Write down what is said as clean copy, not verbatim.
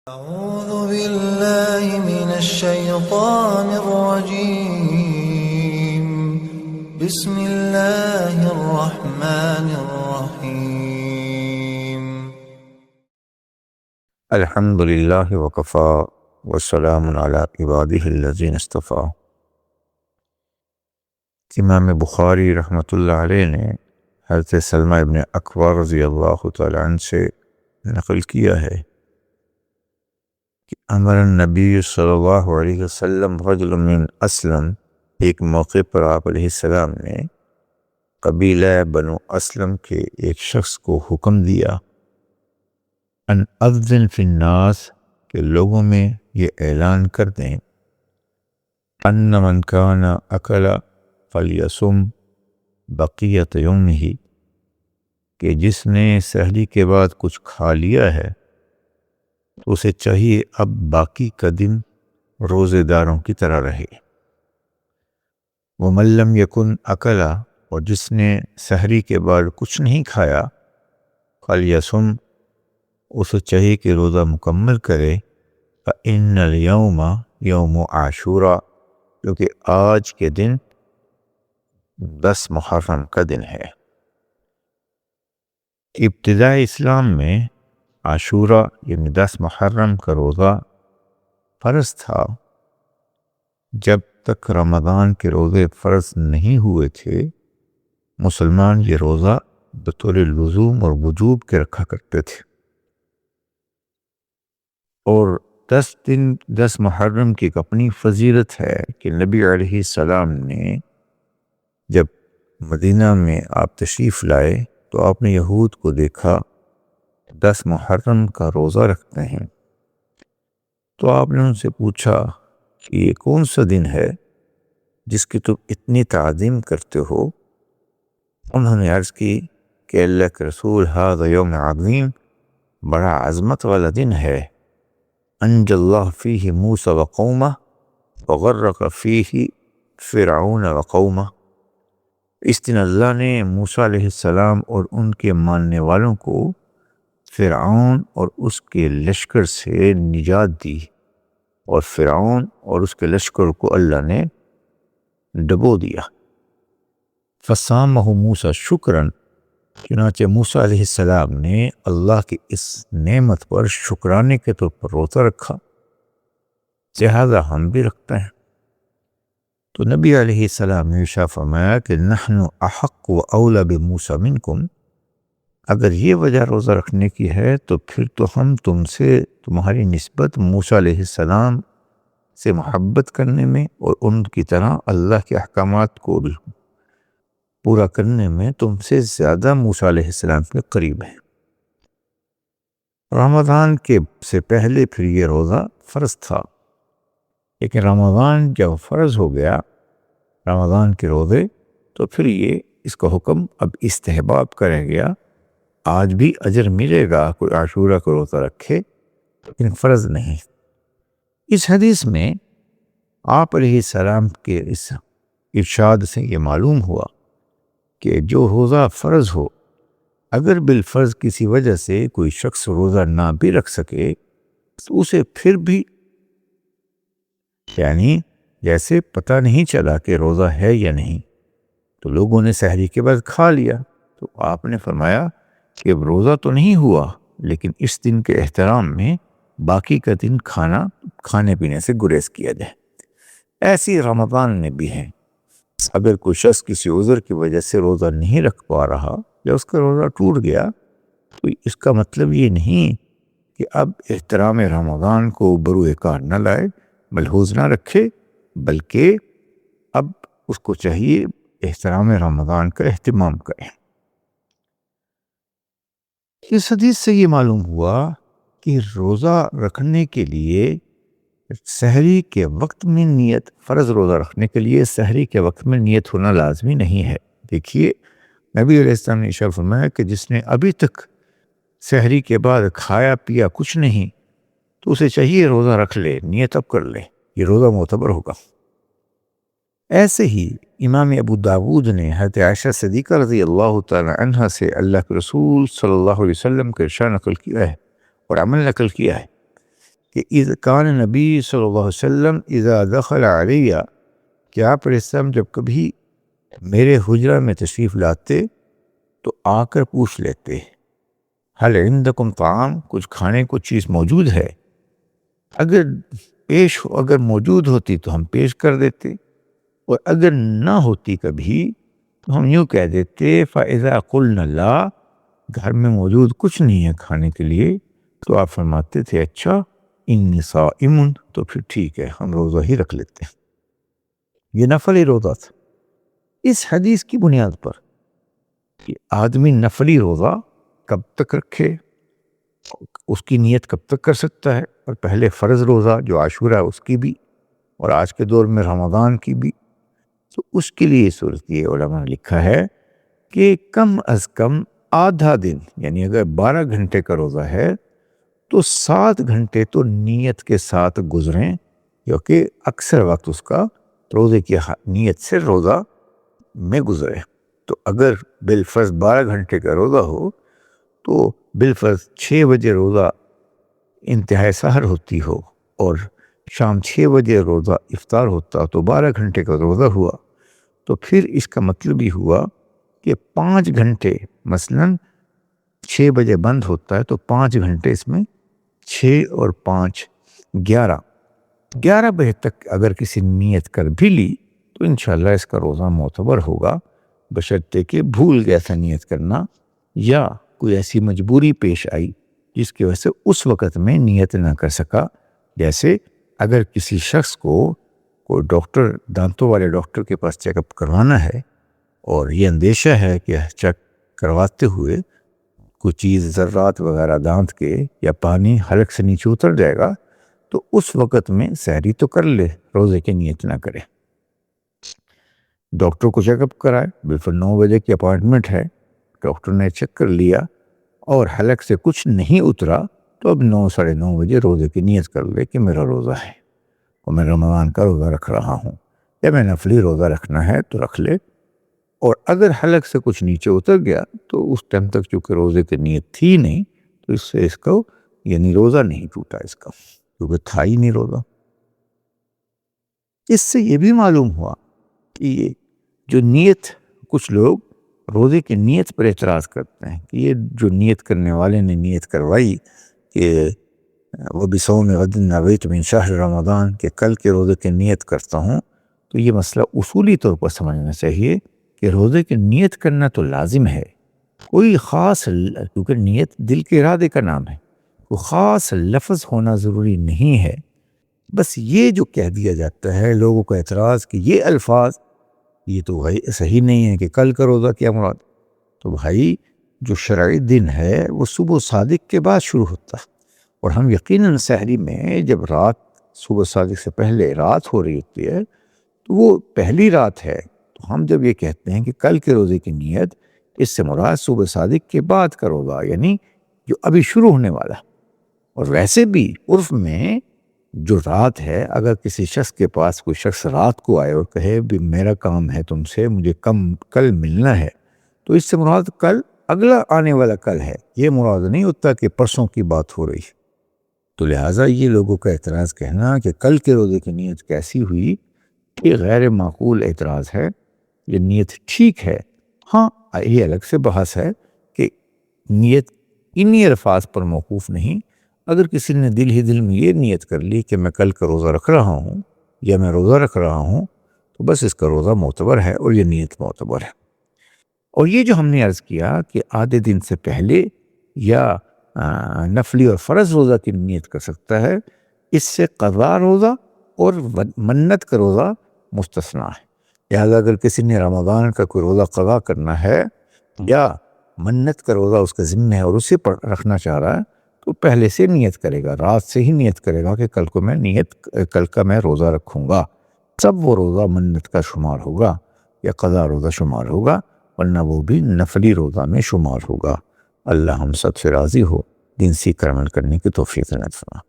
أعوذ بالله من الشيطان الرجيم. بسم الله الرحمن الرحيم. الحمد للہ وکفا والسلام علی عبادہ الذین اصطفیٰ۔ امام بخاری رحمۃ اللہ علیہ نے حضرت سلمہ ابن اکوع رضی اللہ تعالیٰ عنہ سے نقل کیا ہے کہ امر النبی صلی اللہ علیہ وسلم رجل من اسلم، ایک موقع پر آپ علیہ السلام نے قبیلہ بنو اسلم کے ایک شخص کو حکم دیا ان اذن فی الناس، کہ لوگوں میں یہ اعلان کر دیں ان من کان اکل فلیصم بقیت یومہ، کہ جس نے سحری کے بعد کچھ کھا لیا ہے تو اسے چاہیے اب باقی کا دن روزے داروں کی طرح رہے۔ ومن لم یکن اکلا، اور جس نے سحری کے بعد کچھ نہیں کھایا فلیصم، اسے چاہیے کہ روزہ مکمل کرے۔ فإن اليوم یوم عاشوراء، کیونکہ آج کے دن 10 محرم کا دن ہے۔ ابتدائی اسلام میں عاشوراء یعنی 10 محرم کا روزہ فرض تھا۔ جب تک رمضان کے روزے فرض نہیں ہوئے تھے، مسلمان یہ روزہ بطور لزوم اور وجوب کے رکھا کرتے تھے، اور 10 محرم کی ایک اپنی فضیلت ہے کہ نبی علیہ السلام نے جب مدینہ میں آپ تشریف لائے تو آپ نے یہود کو دیکھا 10 محرم کا روزہ رکھتے ہیں، تو آپ نے ان سے پوچھا کہ یہ کون سا دن ہے جس کی تم اتنی تعظیم کرتے ہو؟ انہوں نے عرض کی کہ اللہ کے رسول ھذا یوم عظیم، بڑا عظمت والا دن ہے، انجى اللہ فیہ موسیٰ وقومہ وغرق فیہ فرعون وقومہ، اس دن اللہ نے موسیٰ علیہ السلام اور ان کے ماننے والوں کو فرعون اور اس کے لشکر سے نجات دی، اور فرعون اور اس کے لشکر کو اللہ نے ڈبو دیا۔ فصامہ موسیٰ شکراً، چنانچہ موسیٰ علیہ السلام نے اللہ کی اس نعمت پر شکرانے کے طور پر روزہ رکھا، لہذا ہم بھی رکھتے ہیں۔ تو نبی علیہ السلام نے ارشاد فرمایا کہ نحن احق و اولی بموسیٰ منکم، اگر یہ وجہ روزہ رکھنے کی ہے تو پھر تو ہم تم سے تمہاری نسبت موسیٰ علیہ السلام سے محبت کرنے میں اور ان کی طرح اللہ کے احکامات کو پورا کرنے میں تم سے زیادہ موسیٰ علیہ السلام کے قریب ہیں۔ رمضان کے سے پہلے پھر یہ روزہ فرض تھا، لیکن رمضان جب فرض ہو گیا رمضان کے روزے، تو پھر یہ اس کا حکم اب استحباب کرے گیا۔ آج بھی اجر ملے گا کوئی عاشورہ کا روزہ رکھے، لیکن فرض نہیں۔ اس حدیث میں آپ علیہ السلام کے اس ارشاد سے یہ معلوم ہوا کہ جو روزہ فرض ہو، اگر بالفرض کسی وجہ سے کوئی شخص روزہ نہ بھی رکھ سکے تو اسے پھر بھی یعنی جیسے پتہ نہیں چلا کہ روزہ ہے یا نہیں، تو لوگوں نے سحری کے بعد کھا لیا، تو آپ نے فرمایا کہ روزہ تو نہیں ہوا، لیکن اس دن کے احترام میں باقی کا دن کھانے پینے سے گریز کیا جائے۔ ایسی رمضان میں بھی ہیں، اگر کوئی شخص کسی عذر کی وجہ سے روزہ نہیں رکھ پا رہا یا اس کا روزہ ٹوٹ گیا، تو اس کا مطلب یہ نہیں کہ اب احترام رمضان کو بروئے کار نہ لائے، ملحوظ نہ رکھے، بلکہ اب اس کو چاہیے احترام رمضان کا اہتمام کریں۔ اس حدیث سے یہ معلوم ہوا کہ روزہ رکھنے کے لیے سحری کے وقت میں نیت، فرض روزہ رکھنے کے لیے سحری کے وقت میں نیت ہونا لازمی نہیں ہے۔ دیکھیے نبی علیہ السلام نے ارشاد فرمایا کہ جس نے ابھی تک سحری کے بعد کھایا پیا کچھ نہیں تو اسے چاہیے روزہ رکھ لے، نیت اب کر لے، یہ روزہ معتبر ہوگا۔ ایسے ہی امام ابو داود نے حضرت عائشہ صدیقہ رضی اللہ تعالی عنہ سے اللہ کے رسول صلی اللہ علیہ وسلم کا ارشاد نقل کیا ہے اور عمل نقل کیا ہے کہ اذ کان نبی صلی اللہ علیہ وسلم اذا دخل علیہ، کہ آپ علیہ السلام جب کبھی میرے حجرہ میں تشریف لاتے تو آ کر پوچھ لیتے حل عندکم طعام، کچھ کھانے کو چیز موجود ہے؟ اگر موجود ہوتی تو ہم پیش کر دیتے، اور اگر نہ ہوتی کبھی تو ہم یوں کہہ دیتے فَإِذَا قُلْنَا لَا، گھر میں موجود کچھ نہیں ہے کھانے کے لیے، تو آپ فرماتے تھے اچھا انی صائم، تو پھر ٹھیک ہے ہم روزہ ہی رکھ لیتے ہیں۔ یہ نفلی روزہ تھا۔ اس حدیث کی بنیاد پر کہ آدمی نفلی روزہ کب تک رکھے، اس کی نیت کب تک کر سکتا ہے، اور پہلے فرض روزہ جو عاشورہ اس کی بھی، اور آج کے دور میں رمضان کی بھی، تو اس کے لیے صورت یہ علماء نے لکھا ہے کہ کم از کم آدھا دن، یعنی اگر 12 گھنٹے کا روزہ ہے تو 7 گھنٹے تو نیت کے ساتھ گزریں، کیونکہ اکثر وقت اس کا روزے کی نیت سے روزہ میں گزرے۔ تو اگر بالفرض 12 گھنٹے کا روزہ ہو تو بالفرض 6 بجے روزہ انتہائی سحر ہوتی ہو اور شام 6 بجے روزہ افطار ہوتا تو 12 گھنٹے کا روزہ ہوا، تو پھر اس کا مطلب یہ ہوا کہ 5 گھنٹے، مثلاً 6 بجے بند ہوتا ہے تو 5 گھنٹے اس میں 6 اور 5 11 بجے تک اگر کسی نیت کر بھی لی تو انشاءاللہ اس کا روزہ معتبر ہوگا، بشرطے کہ بھول گیا تھا نیت کرنا، یا کوئی ایسی مجبوری پیش آئی جس کی وجہ سے اس وقت میں نیت نہ کر سکا۔ جیسے اگر کسی شخص کو کوئی ڈاکٹر، دانتوں والے ڈاکٹر کے پاس چیک اپ کروانا ہے اور یہ اندیشہ ہے کہ چیک کرواتے ہوئے کوئی چیز، ذرات وغیرہ دانت کے یا پانی حلق سے نیچے اتر جائے گا، تو اس وقت میں سحری تو کر لے، روزے کی نیت نہ کرے۔ ڈاکٹر کو چیک اپ کرائے، بالکل 9 بجے کی اپائنٹمنٹ ہے، ڈاکٹر نے چیک کر لیا اور حلق سے کچھ نہیں اترا، تو اب 9 ساڑھے 9 بجے روزے کی نیت کر لے کہ میرا روزہ ہے اور میں رمضان کا روزہ رکھ رہا ہوں، یا میں نفلی روزہ رکھنا ہے تو رکھ لے۔ اور اگر حلق سے کچھ نیچے اتر گیا تو اس ٹائم تک چونکہ روزے کی نیت تھی نہیں، تو اس سے اس کو یعنی روزہ نہیں ٹوٹا اس کا، کیونکہ تھا ہی نہیں روزہ۔ اس سے یہ بھی معلوم ہوا کہ یہ جو نیت، کچھ لوگ روزے کی نیت پر اعتراض کرتے ہیں کہ یہ جو نیت کرنے والے نے نیت کروائی کہ وہ بِصَوْمِ غَدٍ نَوَيْتُ مِنْ شَهْرِ رمضان، کہ کل کے روزے کی نیت کرتا ہوں، تو یہ مسئلہ اصولی طور پر سمجھنا چاہیے کہ روزے کی نیت کرنا تو لازم ہے، کوئی خاص، کیونکہ نیت دل کے ارادے کا نام ہے، کوئی خاص لفظ ہونا ضروری نہیں ہے۔ بس یہ جو کہہ دیا جاتا ہے لوگوں کا اعتراض کہ یہ الفاظ یہ تو صحیح نہیں ہے کہ کل کا روزہ کیا مراد، تو بھائی جو شرعی دن ہے وہ صبح صادق کے بعد شروع ہوتا ہے، اور ہم یقیناً سحری میں جب رات، صبح صادق سے پہلے رات ہو رہی ہوتی ہے تو وہ پہلی رات ہے، تو ہم جب یہ کہتے ہیں کہ کل کے روزے کی نیت، اس سے مراد صبح صادق کے بعد کا روزہ، یعنی جو ابھی شروع ہونے والا۔ اور ویسے بھی عرف میں جو رات ہے، اگر کسی شخص کے پاس کوئی شخص رات کو آئے اور کہے بھی میرا کام ہے تم سے، مجھے کل ملنا ہے، تو اس سے مراد کل اگلا آنے والا کل ہے، یہ مراد نہیں ہوتا کہ پرسوں کی بات ہو رہی ہے۔ تو لہٰذا یہ لوگوں کا اعتراض کہنا کہ کل کے روزے کی نیت کیسی ہوئی، یہ غیر معقول اعتراض ہے۔ یہ نیت ٹھیک ہے، ہاں یہ الگ سے بحث ہے کہ نیت انہی الفاظ پر موقوف نہیں، اگر کسی نے دل ہی دل میں یہ نیت کر لی کہ میں کل کا روزہ رکھ رہا ہوں یا میں روزہ رکھ رہا ہوں، تو بس اس کا روزہ معتبر ہے اور یہ نیت معتبر ہے۔ اور یہ جو ہم نے عرض کیا کہ آدھے دن سے پہلے یا نفلی اور فرض روزہ کی نیت کر سکتا ہے، اس سے قضا روزہ اور منت کا روزہ مستثنا ہے۔ لہذا اگر کسی نے رمضان کا کوئی روزہ قضا کرنا ہے یا منت کا روزہ اس کا ذمہ ہے اور اسے رکھنا چاہ رہا ہے، تو پہلے سے نیت کرے گا، رات سے ہی نیت کرے گا کہ کل کا میں روزہ رکھوں گا، سب وہ روزہ منت کا شمار ہوگا یا قضا روزہ شمار ہوگا، ورنہ وہ بھی نفلی روزہ میں شمار ہوگا۔ اللہ ہم سب سے راضی ہو، دین سیکھ کر عمل کرنے کی توفیق عطا فرمائے۔